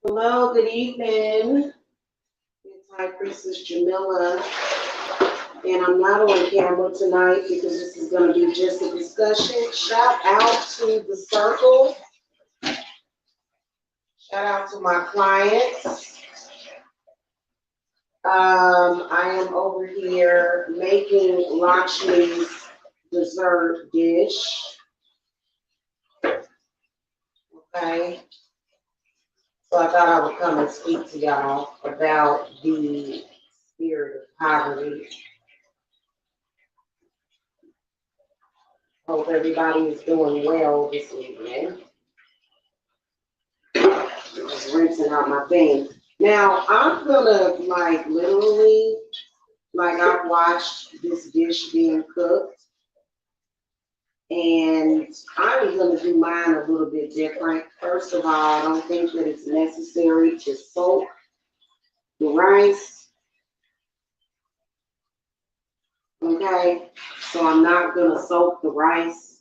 Hello, good evening. It's High Priestess Jamila, and I'm not on camera tonight because this is going to be just a discussion. Shout out to the circle. Shout out to my clients. I am over here making Laxmi's dessert dish. Okay, so I thought I would come and speak to y'all about the spirit of poverty. Hope everybody is doing well this evening. Just rinsing out my thing. Now I'm gonna like literally, like I've watched this dish being cooked, and I'm gonna do mine a little bit different. First of all, I don't think that it's necessary to soak the rice. Okay, so I'm not gonna soak the rice.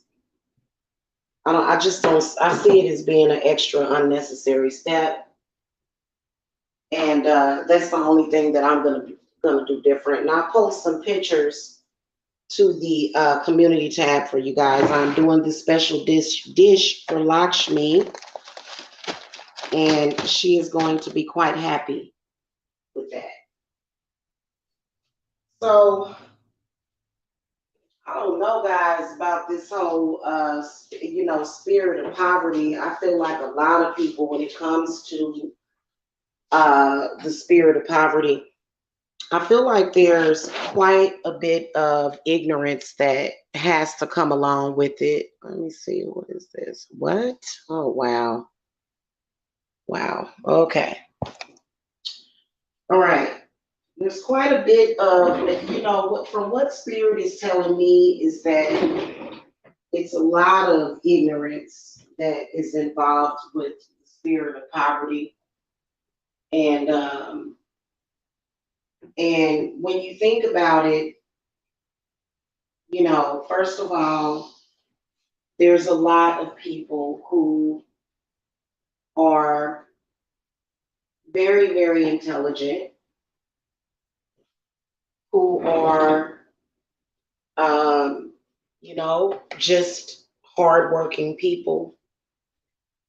I just don't. I see it as being an extra unnecessary step. And that's the only thing that I'm gonna do different. And I'll post some pictures to the community tab for you guys. I'm doing this special dish for Lakshmi, and she is going to be quite happy with that. So I don't know, guys, about this whole spirit of poverty. I feel like a lot of people, when it comes to the spirit of poverty, I feel like there's quite a bit of ignorance that has to come along with it. Let me see, what is this? What? Oh, wow. Wow. Okay. All right. There's quite a bit of, from what Spirit is telling me is that it's a lot of ignorance that is involved with the spirit of poverty. And when you think about it, first of all, there's a lot of people who are very, very intelligent, who are, just hardworking people,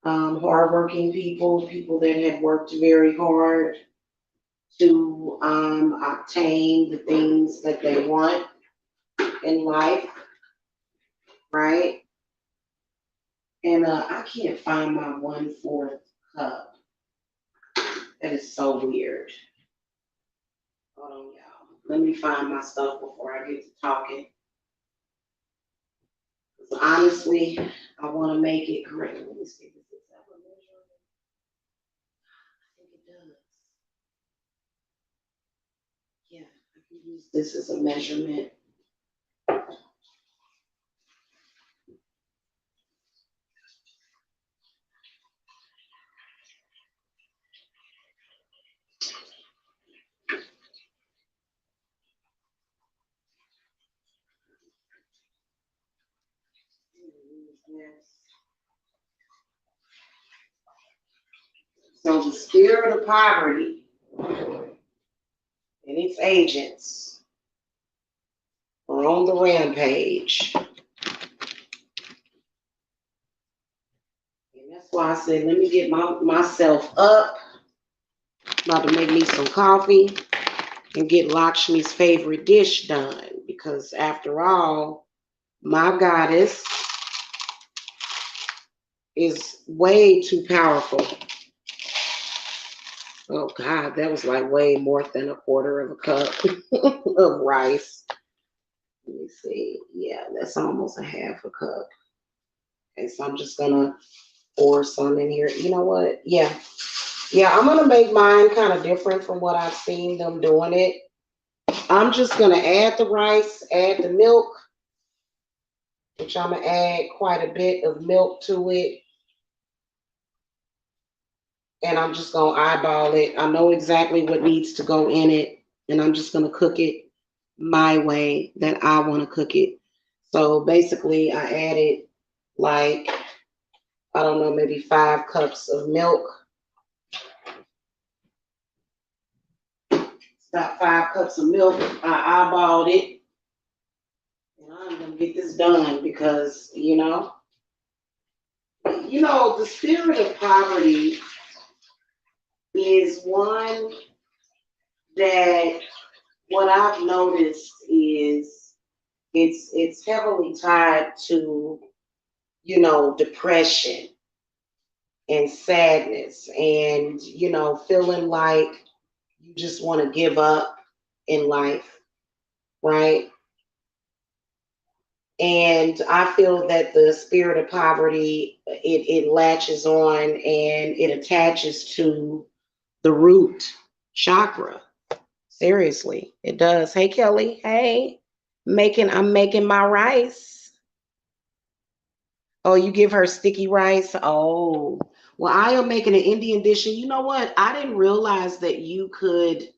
people that have worked very hard to obtain the things that they want in life, right? And I can't find my 1/4 cup. That is so weird. Hold on, y'all. Let me find my stuff before I get to talking. Honestly, I want to make it correct. Let me see. Does this have a measurement? I think it does. Yeah, I can use this as a measurement. So the spirit of poverty and its agents are on the rampage. And that's why I said, let me get myself up. About to make me some coffee and get Lakshmi's favorite dish done. Because after all, my goddess is way too powerful. Oh God, that was like way more than 1/4 of a cup of rice. Let me see. Yeah, that's almost a 1/2 a cup. Okay, so I'm just gonna pour some in here. You know what? Yeah. Yeah, I'm gonna make mine kind of different from what I've seen them doing it. I'm just gonna add the rice, add the milk, which I'm gonna add quite a bit of milk to it. And I'm just gonna eyeball it. I know exactly what needs to go in it, and I'm just gonna cook it my way that I want to cook it. So basically, I added like, I don't know, maybe 5 cups of milk. About 5 cups of milk. I eyeballed it. And I'm gonna get this done because, the spirit of poverty is one that what I've noticed is it's heavily tied to, depression and sadness and, feeling like you just want to give up in life, right? And I feel that the spirit of poverty, it latches on and it attaches to the root chakra. Seriously, it does. Hey, Kelly. Hey, I'm making my rice. Oh, you give her sticky rice? Oh, well, I am making an Indian dish. And you know what? I didn't realize that you could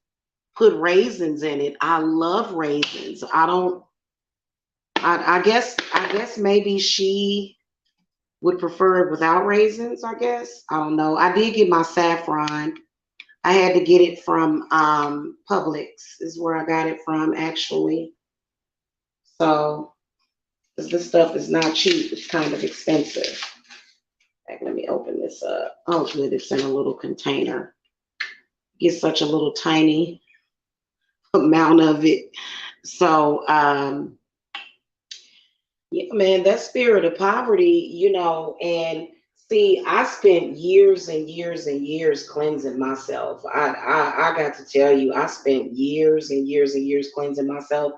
put raisins in it. I love raisins. I guess maybe she would prefer it without raisins, I guess. I don't know. I did get my saffron. I had to get it from Publix is where I got it from actually. So, 'cause this stuff is not cheap, it's kind of expensive. Like, let me open this up. Oh, good, it's in a little container. Get such a little tiny amount of it. So, yeah, man, that spirit of poverty, and see, I spent years and years and years cleansing myself. I got to tell you, I spent years and years and years cleansing myself.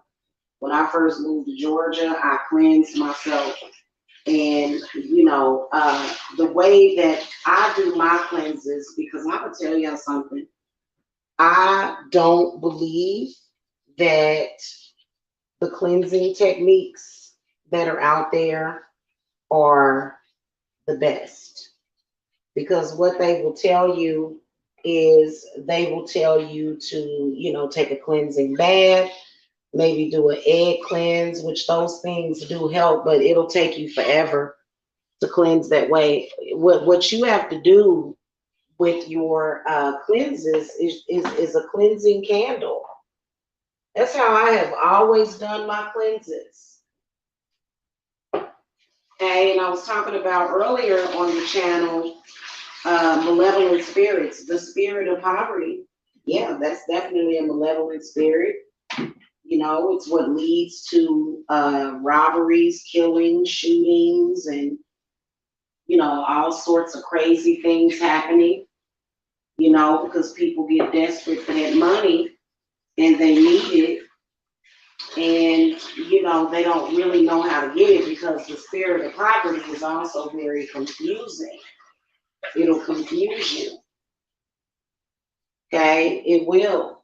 When I first moved to Georgia, I cleansed myself. And, the way that I do my cleanses, because I'm going to tell y'all something, I don't believe that the cleansing techniques that are out there are the best. Because what they will tell you is they will tell you to, take a cleansing bath, maybe do an egg cleanse, which those things do help, but it'll take you forever to cleanse that way. What you have to do with your cleanses is a cleansing candle. That's how I have always done my cleanses. Okay, and I was talking about earlier on the channel, malevolent spirits, the spirit of poverty. Yeah, that's definitely a malevolent spirit. It's what leads to robberies, killings, shootings, and all sorts of crazy things happening. Because people get desperate for that money and they need it, and they don't really know how to get it because the spirit of poverty is also very confusing. It'll confuse you. Okay, it will.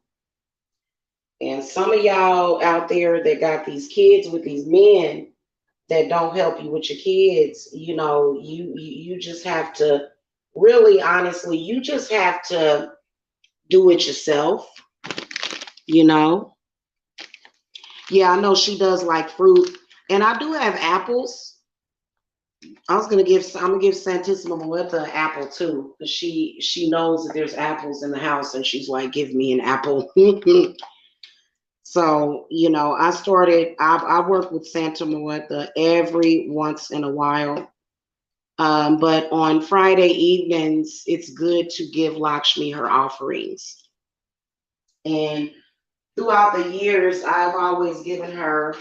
And some of y'all out there that got these kids with these men that don't help you with your kids, you just have to really honestly, you just have to do it yourself, you know. Yeah, I know she does like fruit. And I do have apples. I'm gonna give Santissima Muerta an apple too. Because she knows that there's apples in the house and she's like, give me an apple. So, I work with Santa Muerta every once in a while. But on Friday evenings, it's good to give Lakshmi her offerings. And throughout the years, I've always given her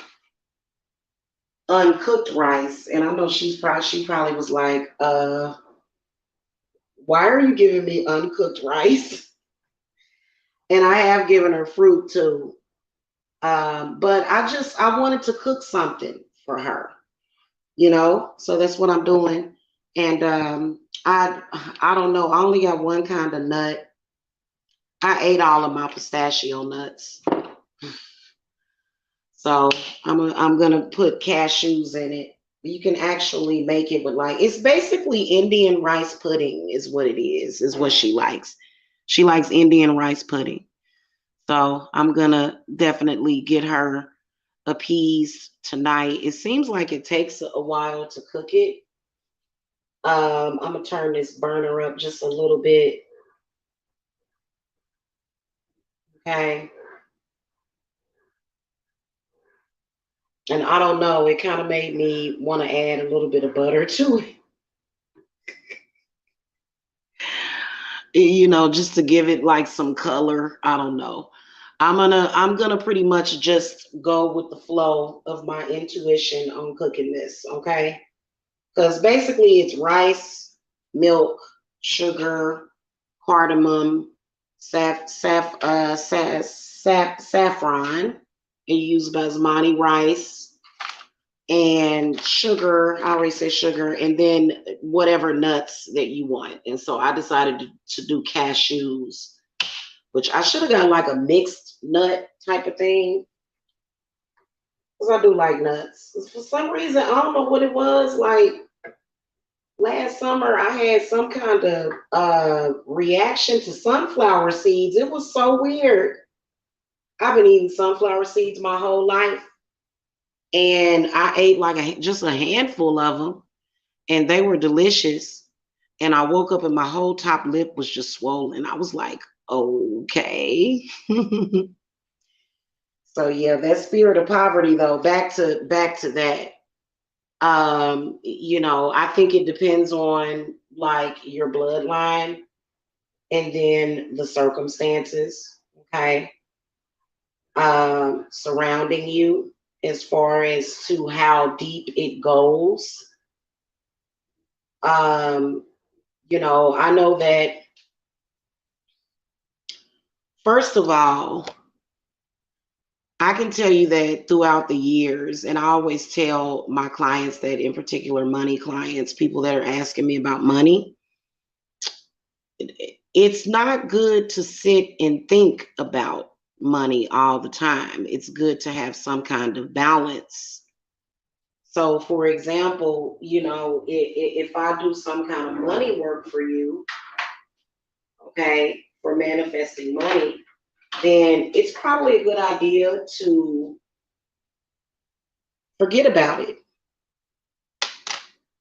uncooked rice. And I know she probably was like, why are you giving me uncooked rice? And I have given her fruit too. But I wanted to cook something for her, so that's what I'm doing. And I don't know, I only got one kind of nut. I ate all of my pistachio nuts. So I'm gonna put cashews in it. You can actually make it with it's basically Indian rice pudding is what it is what she likes. She likes Indian rice pudding. So I'm gonna definitely get her a piece tonight. It seems like it takes a while to cook it. I'm gonna turn this burner up just a little bit. Okay. And I don't know, it kind of made me want to add a little bit of butter to it, just to give it like some color. I don't know. I'm gonna pretty much just go with the flow of my intuition on cooking this, okay? Because basically it's rice, milk, sugar, cardamom, saffron. And you use basmati rice and sugar. I always say sugar, and then whatever nuts that you want. And so I decided to do cashews, which I should have got like a mixed nut type of thing because I do like nuts. For some reason, I don't know what it was. Like last summer, I had some kind of reaction to sunflower seeds. It was so weird. I've been eating sunflower seeds my whole life, and I ate like just a handful of them, and they were delicious. And I woke up and my whole top lip was just swollen. I was like, okay. So yeah, that spirit of poverty though, back to that. I think it depends on like your bloodline and then the circumstances, okay, surrounding you as far as to how deep it goes. Um, I know that first of all, I can tell you that throughout the years, and I always tell my clients that, in particular, money clients, people that are asking me about money, it's not good to sit and think about money all the time. It's good to have some kind of balance. So, for example, if I do some kind of money work for you, okay, for manifesting money, then it's probably a good idea to forget about it,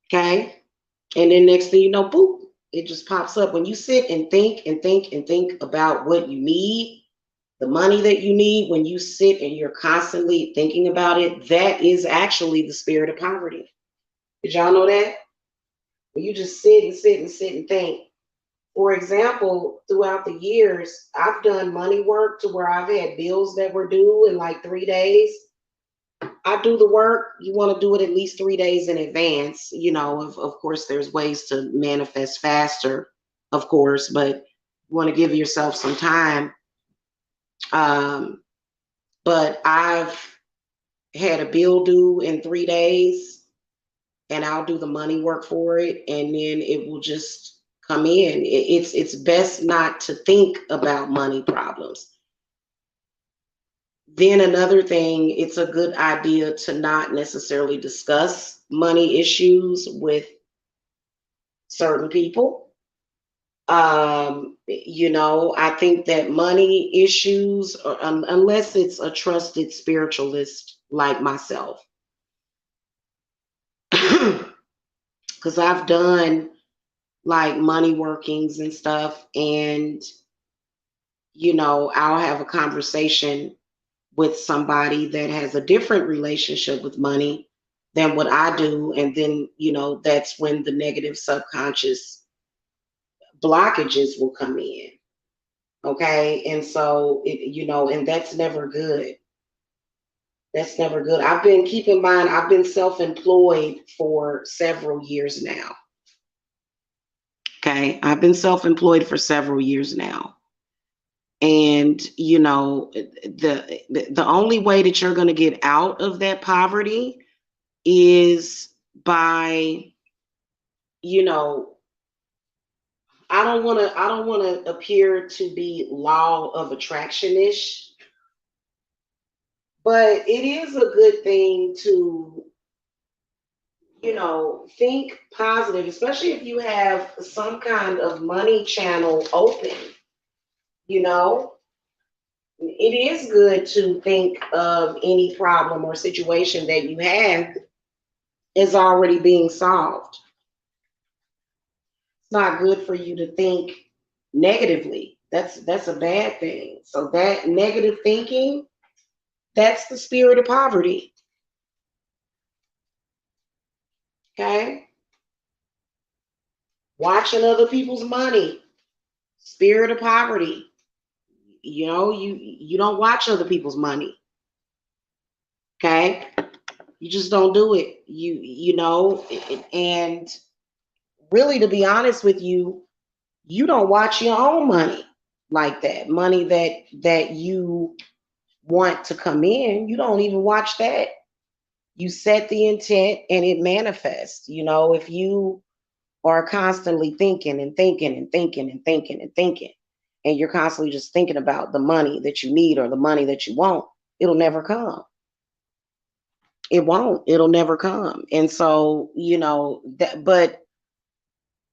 okay? And then next thing you know, boop, it just pops up. When you sit and think and think and think about what you need, the money that you need, when you sit and you're constantly thinking about it, that is actually the spirit of poverty. Did y'all know that? When you just sit and sit and sit and think. For example, throughout the years, I've done money work to where I've had bills that were due in like 3 days. I do the work. You want to do it at least 3 days in advance. Of course, there's ways to manifest faster, of course, but you want to give yourself some time. Um, but I've had a bill due in 3 days, and I'll do the money work for it, and then it will just come in. It's best not to think about money problems. Then another thing, it's a good idea to not necessarily discuss money issues with certain people. I think that money issues, unless it's a trusted spiritualist like myself, because I've done like money workings and stuff, and I'll have a conversation with somebody that has a different relationship with money than what I do. And then, that's when the negative subconscious blockages will come in. Okay. And so, and that's never good. That's never good. Keep in mind, I've been self employed for several years now. Okay. I've been self employed for several years now. And the only way that you're going to get out of that poverty is by, I don't want to appear to be law of attraction-ish, but it is a good thing to, think positive, especially if you have some kind of money channel open, you know. It is good to think of any problem or situation that you have is already being solved. It's not good for you to think negatively. That's a bad thing. So that negative thinking, that's the spirit of poverty. Okay? Watching other people's money, spirit of poverty. You know, you don't watch other people's money. Okay? You just don't do it. You know, and really, to be honest with you, you don't watch your own money like that. Money that you want to come in, you don't even watch that. You set the intent and it manifests. You know, if you are constantly thinking and thinking and thinking and thinking and thinking, and you're constantly just thinking about the money that you need or the money that you want, it'll never come. It won't. It'll never come. And so, you know, but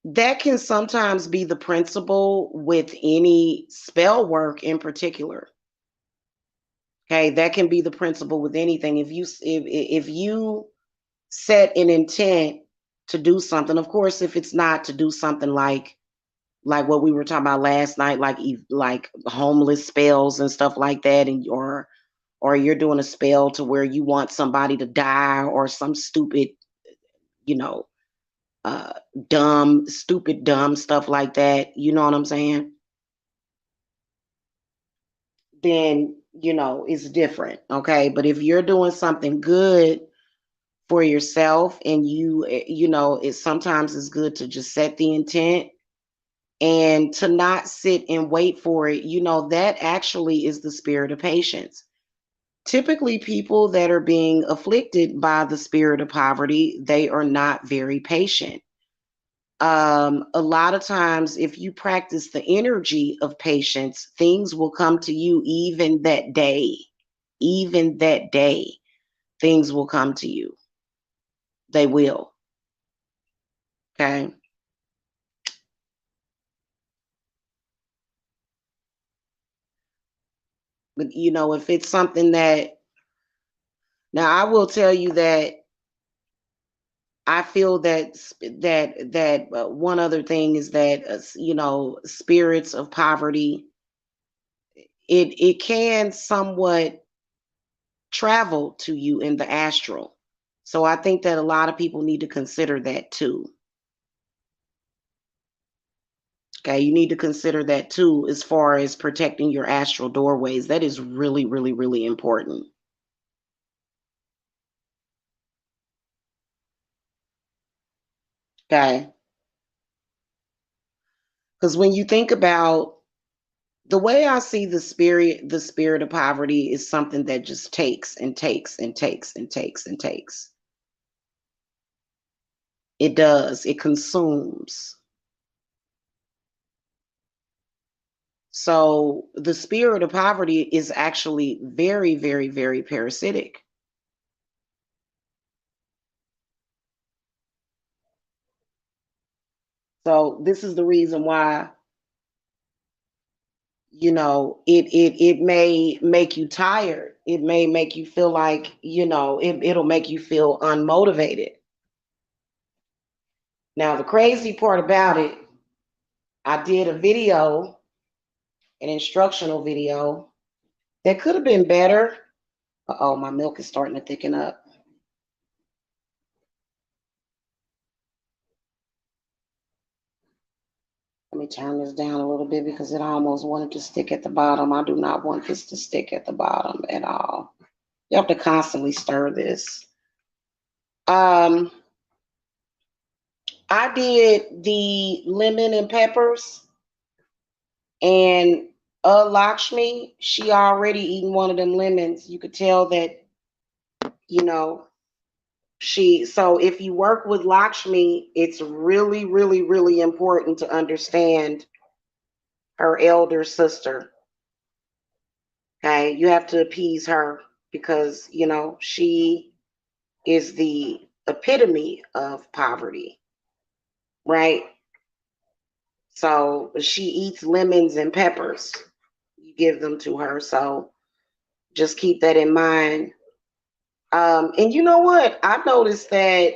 that can sometimes be the principle with any spell work in particular. Okay, that can be the principle with anything. If you set an intent to do something, of course, if it's not to do something like what we were talking about last night, like homeless spells and stuff like that, and or you're doing a spell to where you want somebody to die or some stupid, you know, uh, stupid, dumb stuff like that. You know what I'm saying? Then, you know, it's different. Okay. But if you're doing something good for yourself and you know, it sometimes is good to just set the intent and to not sit and wait for it. You know, that actually is the spirit of patience. Typically, people that are being afflicted by the spirit of poverty, they are not very patient. A lot of times, if you practice the energy of patience, things will come to you even that day. Even that day, things will come to you. They will. Okay. But, you know, if it's something that, now I will tell you that I feel that one other thing is that, you know, spirits of poverty, it can somewhat travel to you in the astral. So I think that a lot of people need to consider that too. Okay, you need to consider that too as far as protecting your astral doorways. That is really, really, really important. Okay, because when you think about the way I see the spirit of poverty is something that just takes and takes and takes and takes and takes. It does. It consumes. So the spirit of poverty is actually very, very, very parasitic. So this is the reason why, you know, it may make you tired. It may make you feel like, you know, it'll make you feel unmotivated. Now the crazy part about it, I did a video, an instructional video that could have been better. Oh, my milk is starting to thicken up. Let me turn this down a little bit because it almost wanted to stick at the bottom. I do not want this to stick at the bottom at all. You have to constantly stir this. Um, I did the lemon and peppers, and Laxmi, she already eaten one of them lemons. You could tell that, you know, so if you work with Lakshmi, it's really, really, really important to understand her elder sister. Okay, you have to appease her because, you know, she is the epitome of poverty, right? So she eats lemons and peppers. You give them to her. So just keep that in mind. And you know what? I've noticed that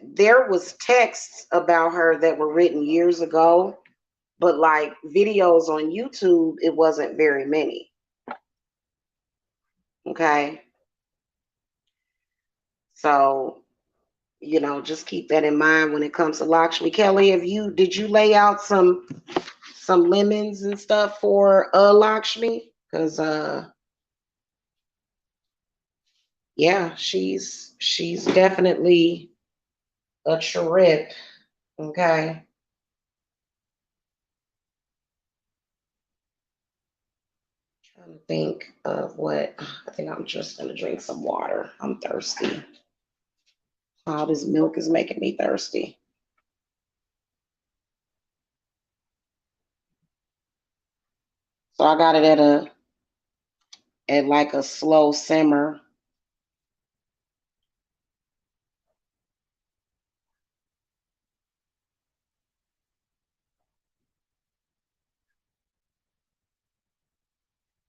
there was texts about her that were written years ago, but like videos on YouTube, it wasn't very many. Okay. So just keep that in mind when it comes to Lakshmi. Kelly, did you lay out some lemons and stuff for Lakshmi? Because yeah, she's definitely a trip. Okay. Trying to think of what I think I'm just gonna drink some water. I'm thirsty. All this milk is making me thirsty. So I got it at like a slow simmer.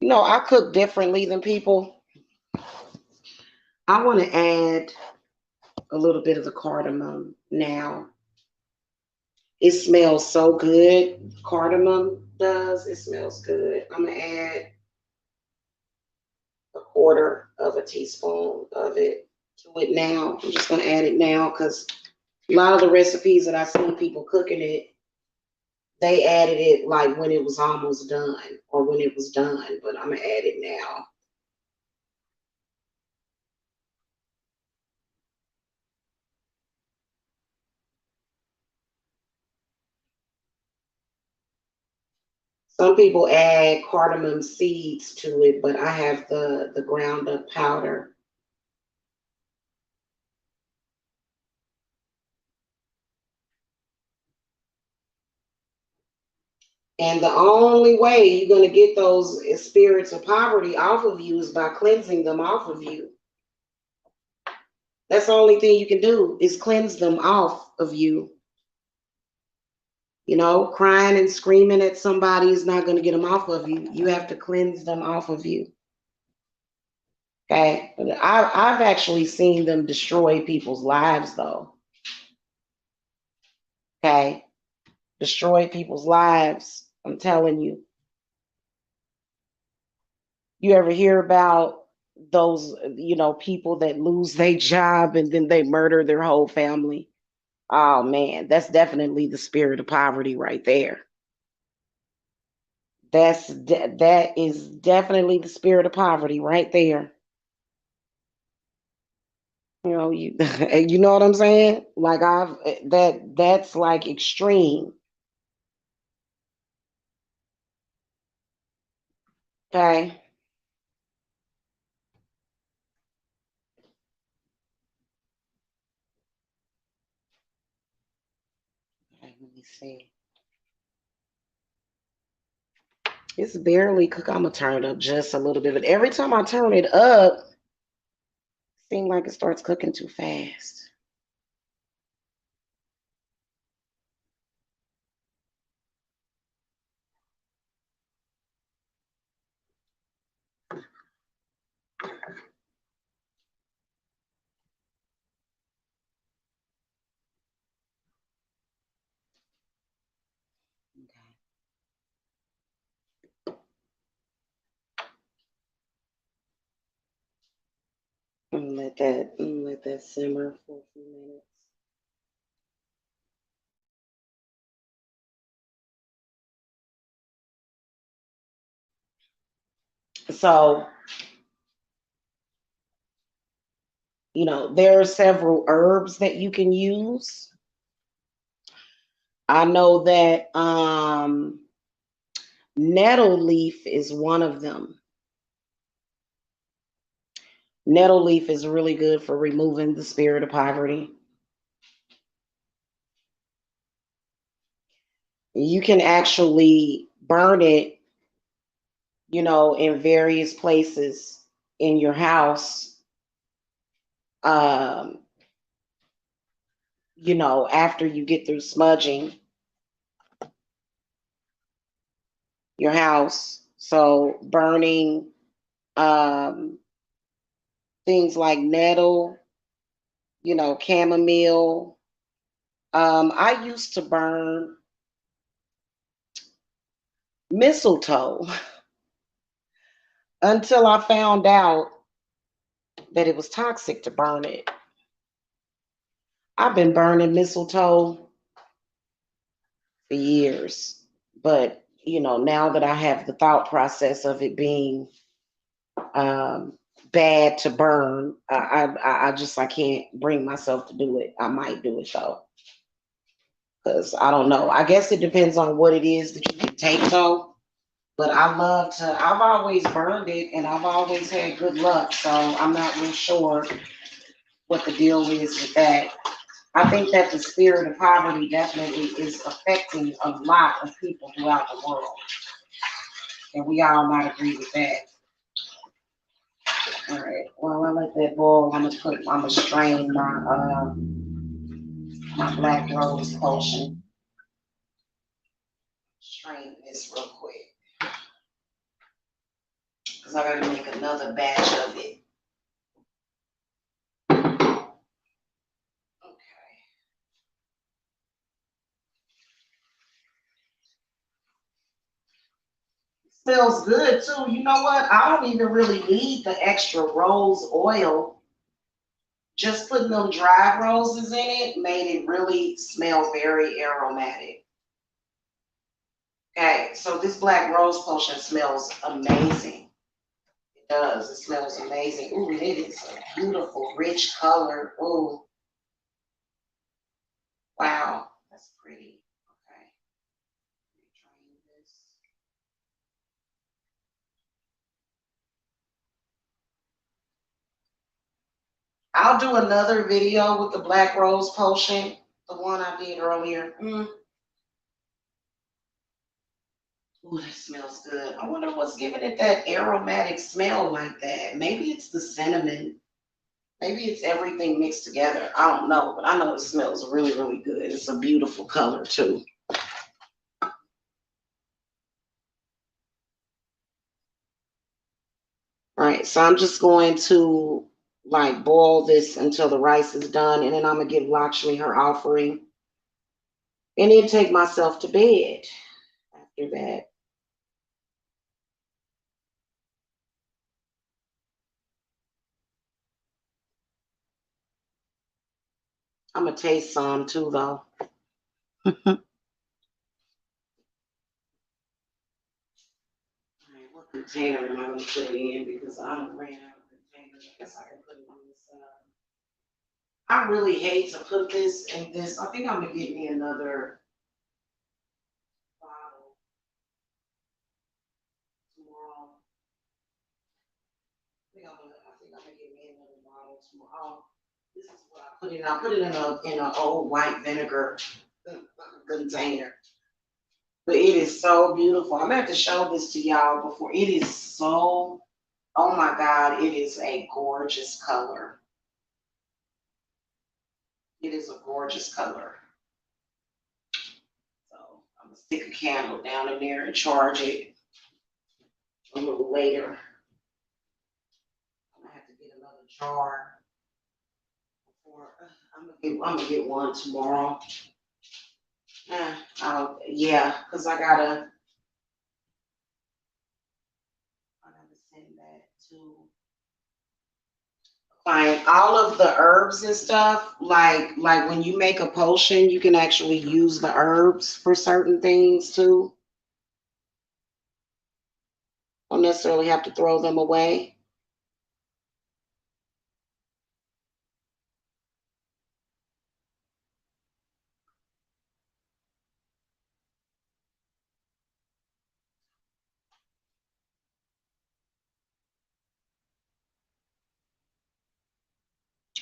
I cook differently than people. I want to add a little bit of the cardamom now. It smells so good. Cardamom does. It smells good. I'm gonna add a quarter of a teaspoon of it to it now. I'm just gonna add it now because a lot of the recipes that I've seen people cooking it, they added it like when it was almost done or when it was done. But I'm gonna add it now. Some people add cardamom seeds to it, but I have the ground up powder. And the only way you're going to get those spirits of poverty off of you is by cleansing them off of you. That's the only thing you can do is cleanse them off of you. Crying and screaming at somebody is not going to get them off of you. You have to cleanse them off of you. Okay. I've actually seen them destroy people's lives, though. Okay. Destroy people's lives. I'm telling you. You ever hear about those, people that lose their job and then they murder their whole family? Oh man, that's definitely the spirit of poverty right there. That is definitely the spirit of poverty right there. You you know what I'm saying? Like that's like extreme. Okay. Okay, let me see. It's barely cook. I'm gonna turn it up just a little bit, but every time I turn it up, it seems like it starts cooking too fast. Okay. I'm gonna let that simmer for a few minutes. So, there are several herbs that you can use. I know that nettle leaf is one of them. Nettle leaf is really good for removing the spirit of poverty. You can actually burn it, in various places in your house. Um, after you get through smudging your house. So burning um, things like nettle, chamomile. I used to burn mistletoe until I found out that it was toxic to burn it. I've been burning mistletoe for years, but now that I have the thought process of it being um, bad to burn, I can't bring myself to do it. I might do it though, because I don't know. I guess it depends on what it is that you can take though. But I love to. I've always burned it, and I've always had good luck. So I'm not real sure what the deal is with that. I think that the spirit of poverty definitely is affecting a lot of people throughout the world, and we all might agree with that. All right. Well, I let that boil. I'm gonna strain my black rose potion. Strain this real quick because I gotta make another batch of it. Okay. Smells good too. You know what? I don't even really need the extra rose oil. Just putting them dried roses in it made it really smell very aromatic. Okay, so this black rose potion smells amazing. It does. It smells amazing. Ooh, it is a beautiful, rich color. Ooh, wow, that's pretty. Okay, let me drain this. I'll do another video with the black rose potion, the one I did earlier. Ooh, that smells good. I wonder what's giving it that aromatic smell like that. Maybe it's the cinnamon. Maybe it's everything mixed together. I don't know, but I know it smells really, really good. It's a beautiful color too. All right, so I'm just going to like boil this until the rice is done, and then I'm gonna give Lakshmi her offering, and then take myself to bed after that. I'm gonna taste some too, though. All right, what container am I gonna put it in? Because I don't ran out of containers. I guess I can put it on this side. I really hate to put this in this. I think I'm gonna get me another bottle tomorrow. I think I'm gonna get me another bottle tomorrow. This is what I put in. I put it in an old white vinegar container. But it is so beautiful. I'm gonna have to show this to y'all before. It is so, oh my God, it is a gorgeous color. It is a gorgeous color. So I'm gonna stick a candle down in there and charge it a little later. I'm gonna have to get another jar before I'm gonna get one tomorrow. Yeah, because I gotta send that to like all of the herbs and stuff. Like when you make a potion, you can actually use the herbs for certain things too. Don't necessarily have to throw them away.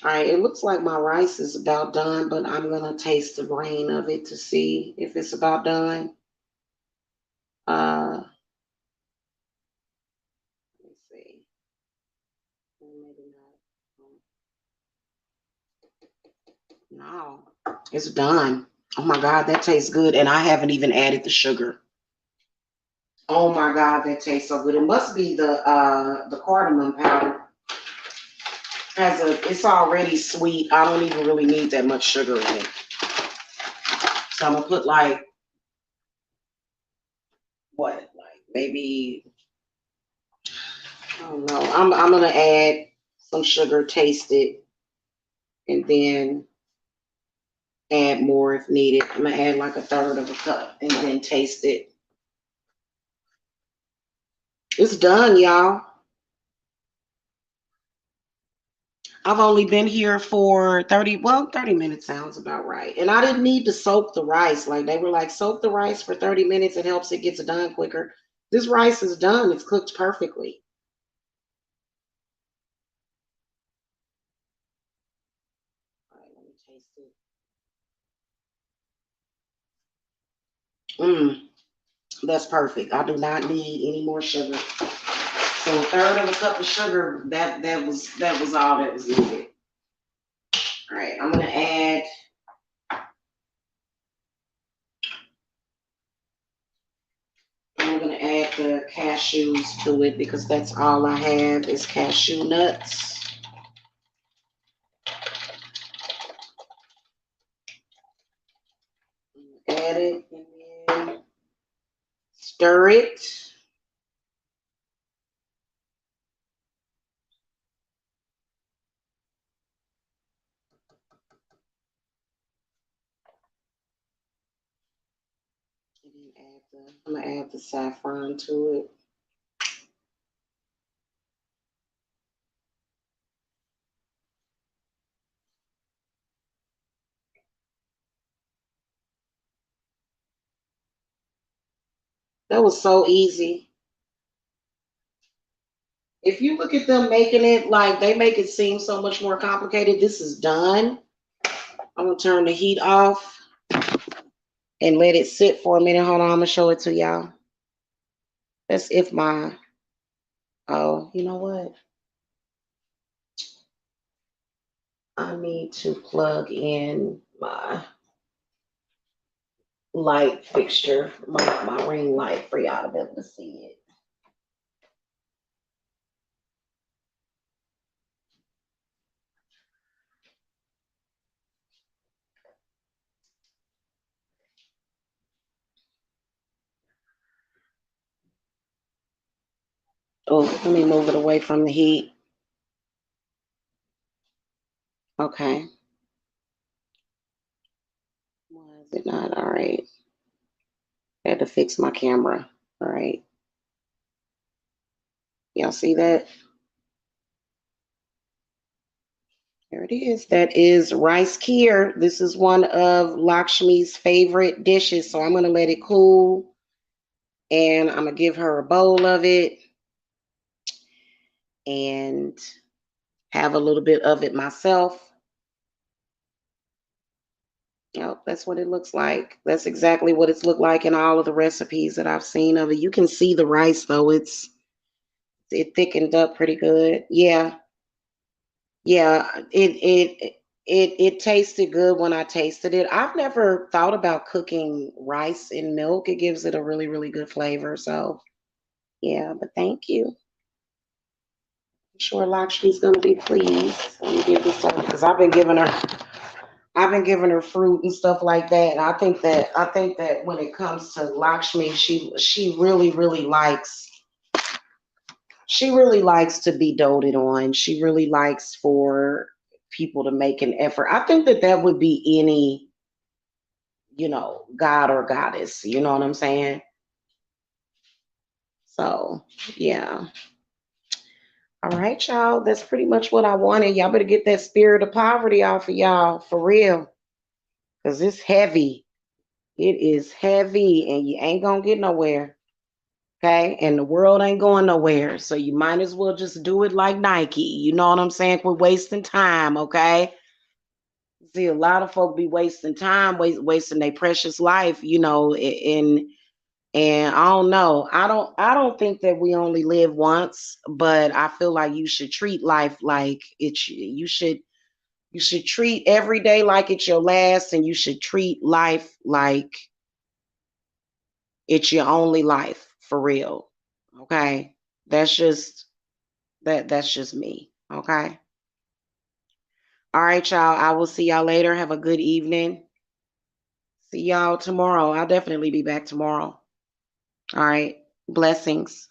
All right, it looks like my rice is about done, but I'm gonna taste the grain of it to see if it's about done. Let me see. Maybe not. No, it's done. Oh my God, that tastes good, and I haven't even added the sugar. Oh my God, that tastes so good. It must be the cardamom powder. It's already sweet. I don't even really need that much sugar in it. So I'm gonna put like what, like maybe I don't know. I'm gonna add some sugar, taste it, and then add more if needed. I'm gonna add like a third of a cup and then taste it. It's done, y'all. I've only been here for 30, well, 30 minutes sounds about right. And I didn't need to soak the rice. Like they were like, soak the rice for 30 minutes. It helps it gets done quicker. This rice is done. It's cooked perfectly. All right, let me taste it. Mmm, that's perfect. I do not need any more sugar. So a third of a cup of sugar, that was all that was needed. All right, I'm gonna add the cashews to it because that's all I have is cashew nuts. Add it and then stir it. And then I'm gonna add the saffron to it. That was so easy. If you look at them making it like they make it seem so much more complicated, this is done. I'm gonna turn the heat off and let it sit for a minute. Hold on, I'm gonna show it to y'all. That's if my, oh, you know what? I need to plug in my light fixture, my ring light for y'all to be able to see it. Oh, let me move it away from the heat. Okay. Why is it not? All right. I had to fix my camera. All right. Y'all see that? There it is. That is rice kheer. This is one of Lakshmi's favorite dishes. So I'm going to let it cool and I'm going to give her a bowl of it and have a little bit of it myself. Yep, that's what it looks like. That's exactly what it's looked like in all of the recipes that I've seen of it. You can see the rice though. It thickened up pretty good. Yeah. Yeah, it tasted good when I tasted it. I've never thought about cooking rice in milk. It gives it a really, really good flavor. So yeah, but thank you. I'm sure Lakshmi's gonna be pleased. Let me give this to her because I've been giving her fruit and stuff like that. And I think that when it comes to Lakshmi, she really likes to be doted on. She really likes for people to make an effort. I think that that would be any, god or goddess. You know what I'm saying? So, yeah. All right, y'all. That's pretty much what I wanted. Y'all better get that spirit of poverty off of y'all for real. Because it's heavy. It is heavy and you ain't going to get nowhere. Okay. And the world ain't going nowhere. So you might as well just do it like Nike. You know what I'm saying? We're wasting time. Okay. See, a lot of folk be wasting time, wasting their precious life, and I don't know. I don't think that we only live once, but I feel like you should treat life like you should treat every day like it's your last, and you should treat life like it's your only life for real. Okay? That's just me. Okay? All right, y'all. I will see y'all later. Have a good evening. See y'all tomorrow. I'll definitely be back tomorrow. All right. Blessings.